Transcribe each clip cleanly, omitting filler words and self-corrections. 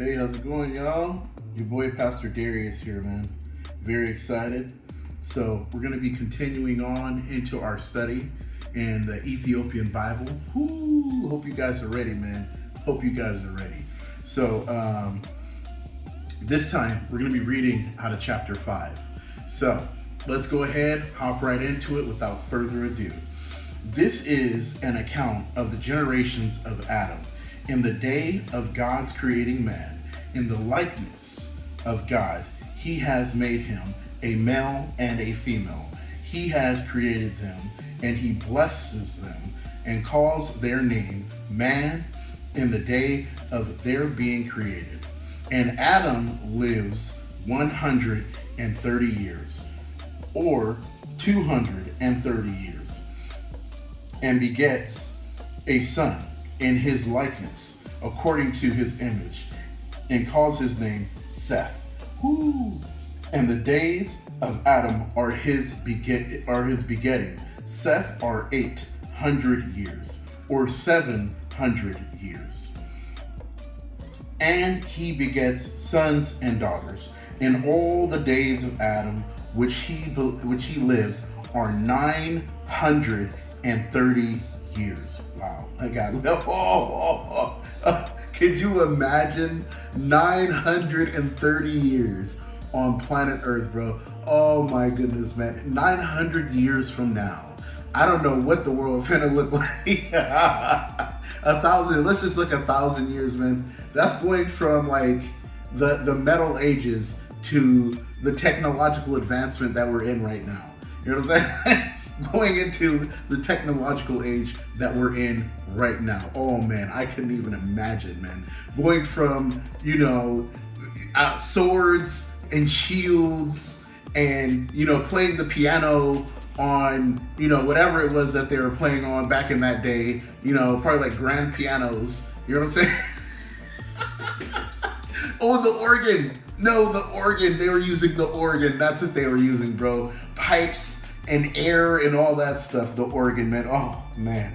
Hey, how's it going, y'all? Your boy Pastor Darius here, man. Very excited. So, we're going to be continuing on into our study in the Ethiopian Bible. Whoo! Hope you guys are ready, man. Hope you guys are ready. So, this time we're going to be reading out of chapter 5. So, let's go ahead, hop right into it without further ado. This is an account of the generations of Adam. In the day of God's creating man, in the likeness of God, he has made him a male and a female. He has created them, and he blesses them and calls their name man in the day of their being created. And Adam lives 130 years, or 230 years, and begets a son in his likeness, according to his image, and calls his name Seth. Woo. And the days of Adam are his begetting. Seth are 800 years, or 700 years. And he begets sons and daughters. And all the days of Adam, which he lived, are 930 years. Wow, I got could you imagine 930 years on planet Earth, bro? Oh my goodness, man. 900 years from now, I don't know what the world finna look like. 1,000, let's just look 1,000 years, man. That's going from like the Metal Ages to the technological advancement that we're in right now. You know what I'm saying? Going into the technological age that we're in right now. Oh man, I couldn't even imagine, man. Going from, swords and shields and, playing the piano on, whatever it was that they were playing on back in that day, probably like grand pianos. You know what I'm saying? Oh, the organ. No, the organ. They were using the organ. That's what they were using, bro. Pipes and air and all that stuff, the organ, man. Oh, man.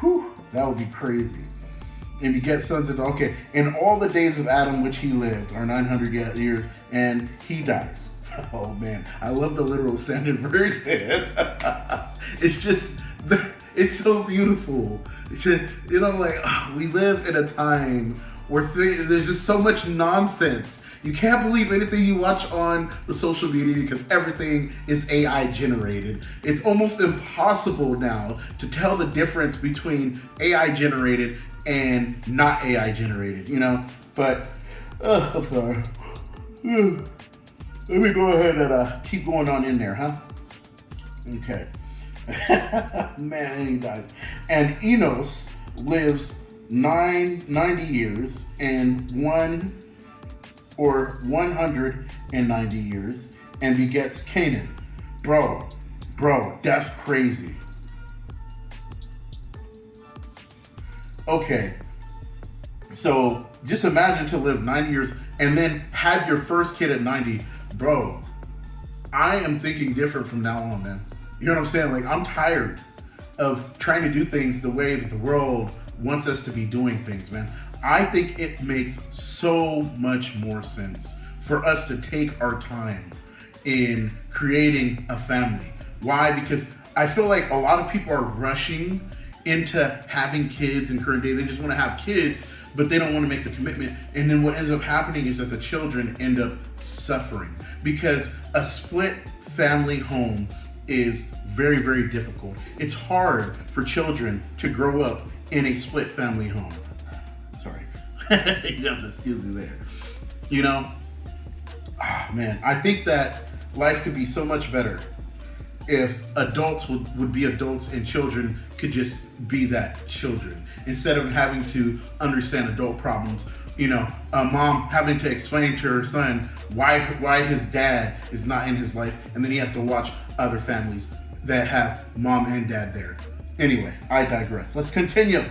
Whew, that would be crazy. And beget sons and daughters. Okay, in all the days of Adam which he lived are 900 years, and he dies. Oh, man. I love the literal standard version. It's just, it's so beautiful. It's just, we live in a time where there's just so much nonsense. You can't believe anything you watch on the social media because everything is AI generated. It's almost impossible now to tell the difference between AI generated and not AI generated, But, I'm sorry. Let me go ahead and keep going on in there, huh? Okay. Man, and he dies. And Enos lives 90 years and 190 years, and begets Canaan. Bro, that's crazy. Okay, so just imagine to live 90 years and then have your first kid at 90. Bro, I am thinking different from now on, man. You know what I'm saying? Like, I'm tired of trying to do things the way that the world wants us to be doing things, man. I think it makes so much more sense for us to take our time in creating a family. Why? Because I feel like a lot of people are rushing into having kids in current day. They just want to have kids, but they don't want to make the commitment. And then what ends up happening is that the children end up suffering because a split family home is very, very difficult. It's hard for children to grow up in a split family home. Sorry. You have to excuse me there. Man, I think that life could be so much better if adults would be adults and children could just be that children instead of having to understand adult problems. A mom having to explain to her son why his dad is not in his life, and then he has to watch other families that have mom and dad there. Anyway, I digress. Let's continue.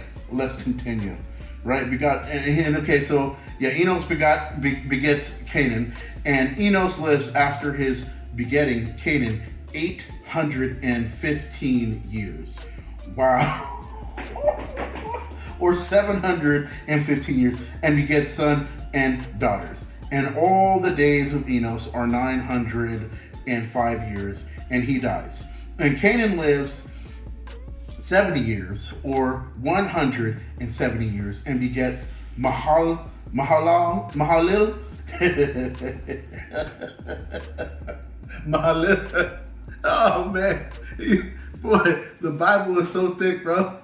Right? Enos begets Canaan, and Enos lives after his begetting Canaan 815 years. Wow. or 715 years, and begets son and daughters. And all the days of Enos are 905 years, and he dies. And Canaan lives 70 years, or 170 years, and begets Mahalil. Mahalil. Oh man, boy, the Bible is so thick, bro.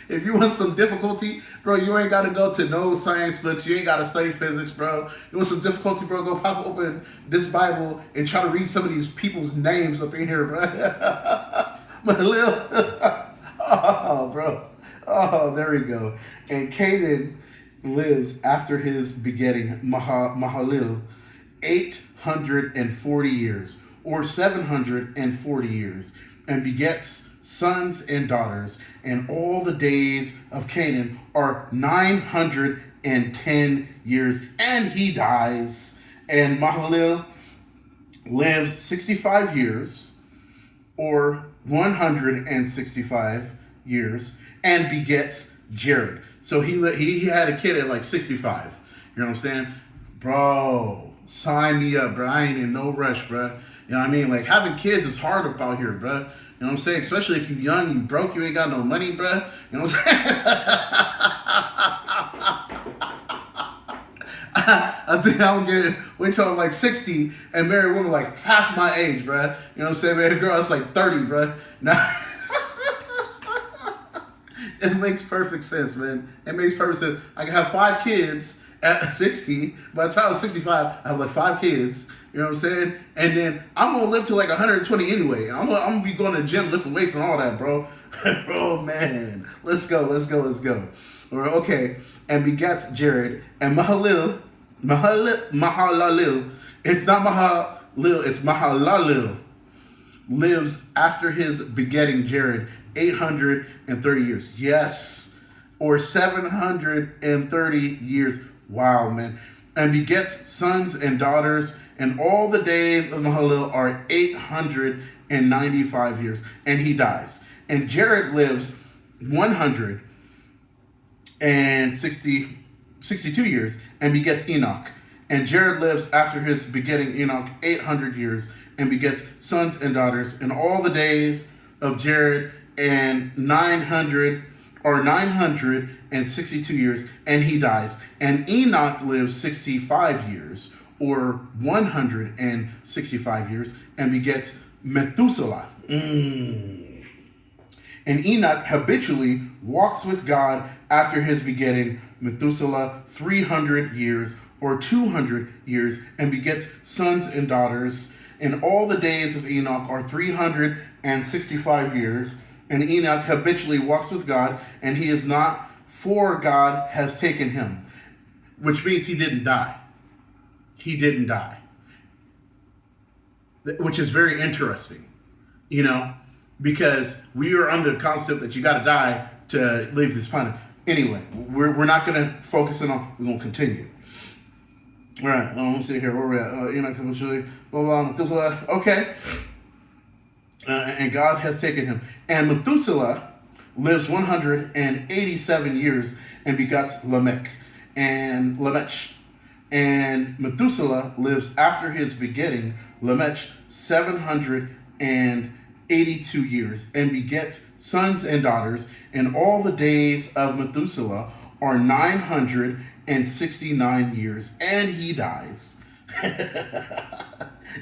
If you want some difficulty, bro, you ain't got to go to no science books. You ain't got to study physics, bro. You want some difficulty, bro? Go pop open this Bible and try to read some of these people's names up in here, bro. Mahalil. Oh, bro. Oh, there we go. And Canaan lives after his begetting Mahalil 840 years, or 740 years, and begets sons and daughters. And all the days of Canaan are 910 years, and he dies. And Mahalil lives 65 years, or 165 years, and begets Jared. So he had a kid at like 65. You know what I'm saying? Bro, sign me up, bro. I ain't in no rush, bro. You know what I mean? Like, having kids is hard up out here, bro. You know what I'm saying? Especially if you young, you broke, you ain't got no money, bro. You know what I'm saying? I think I'm getting, wait till I'm like 60 and marry a woman like half my age, bro. You know what I'm saying? Man, girl, it's like 30, bro. Now, it makes perfect sense, man. It makes perfect sense. I can have 5 kids at 60. By the time I was 65, I have like 5 kids. You know what I'm saying? And then I'm going to live to like 120 anyway. I'm going to be going to the gym, lifting weights and all that, bro. Oh, man. Let's go. Okay. And begets Jared. And Mahalalel. It's not Mahalil. It's Mahalalel. Lives after his begetting Jared 830 years. Yes. Or 730 years. Wow, man. And begets sons and daughters. And all the days of Mahalalel are 895 years. And he dies. And Jared lives 162 years and begets Enoch. And Jared lives after his begetting Enoch 800 years and begets sons and daughters. And all the days of Jared and 962 years, and he dies. And Enoch lives 65 years, or 165 years, and begets Methuselah. And Enoch habitually walks with God after his begetting Methuselah 300 years, or 200 years, and begets sons and daughters. And all the days of Enoch are 365 years. And Enoch habitually walks with God, and he is not, for God has taken him. Which means he didn't die. He didn't die. Which is very interesting, you know, because we are under the concept that you got to die to leave this planet. Anyway, we're not going to focus on, we're going to continue. All right, let's see here. Where we're at? Enoch habitually, blah, blah, okay. And God has taken him. And Methuselah lives 187 years and begots Lamech and Lamech. And Methuselah lives after his begetting Lamech 782 years and begets sons and daughters. And all the days of Methuselah are 969 years, and he dies.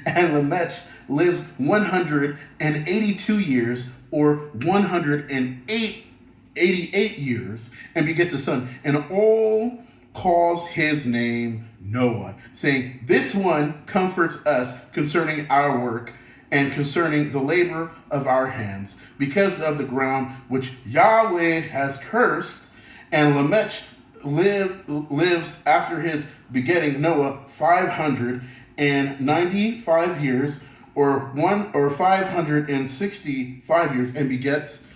And Lamech lives 182 years, or 188 years, and begets a son. And all calls his name Noah, saying, this one comforts us concerning our work and concerning the labor of our hands, because of the ground which Yahweh has cursed. And Lamech lives after his begetting Noah 595 years, or 565 years, and begets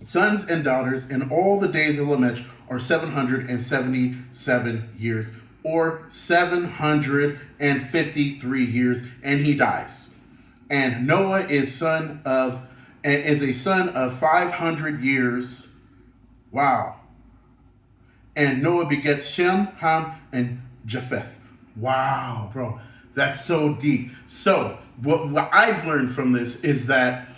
sons and daughters. And all the days of Lamech are 777 years, or 753 years, and he dies. And Noah is a son of 500 years. Wow. And Noah begets Shem, Ham, and Japheth. Wow, bro. That's so deep. So, what I've learned from this is that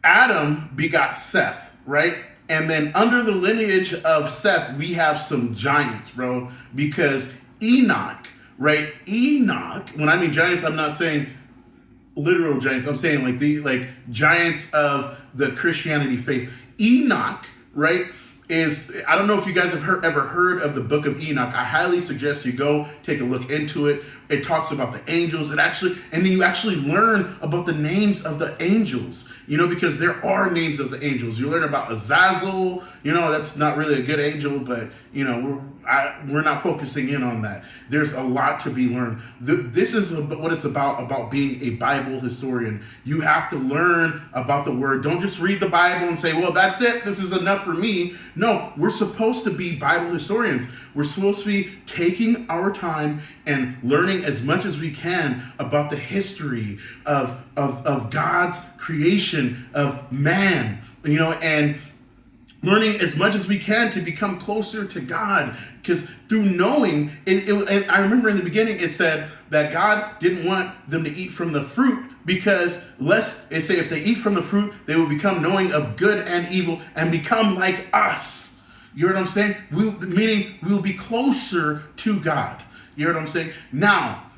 Adam begot Seth, right? And then under the lineage of Seth, we have some giants, bro. Because Enoch, right? Enoch, when I mean giants, I'm not saying literal giants. I'm saying like giants of the Christianity faith. Enoch, right? I don't know if you guys have ever heard of the book of Enoch. I highly suggest you go take a look into it. It talks about the angels. And then you actually learn about the names of the angels, because there are names of the angels. You learn about Azazel, that's not really a good angel, but we're not focusing in on that. There's a lot to be learned. This is what it's about being a Bible historian. You have to learn about the word. Don't just read the Bible and say, well, that's it. This is enough for me. No, we're supposed to be Bible historians. We're supposed to be taking our time and learning as much as we can about the history of God's creation, of man, and learning as much as we can to become closer to God. Because through knowing, and I remember in the beginning it said that God didn't want them to eat from the fruit because if they eat from the fruit, they will become knowing of good and evil and become like us. You know what I'm saying? Meaning we will be closer to God. You know what I'm saying? Now,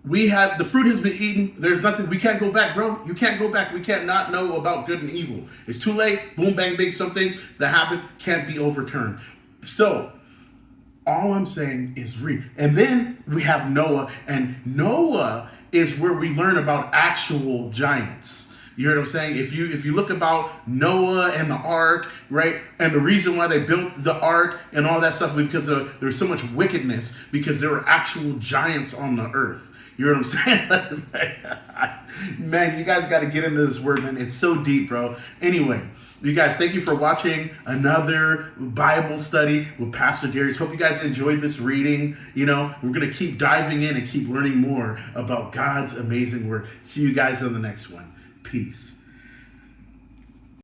the fruit has been eaten. There's nothing, we can't go back, bro. You can't go back. We can't not know about good and evil. It's too late. Boom, bang, bang. Some things that happen can't be overturned. So, all I'm saying is read. And then we have Noah. And Noah is where we learn about actual giants. You hear what I'm saying? If you look about Noah and the ark, right? And the reason why they built the ark and all that stuff was because there was so much wickedness, because there were actual giants on the earth. You know what I'm saying? Man, you guys got to get into this word, man. It's so deep, bro. Anyway, you guys, thank you for watching another Bible study with Pastor Darius. Hope you guys enjoyed this reading. We're going to keep diving in and keep learning more about God's amazing word. See you guys on the next one. Peace.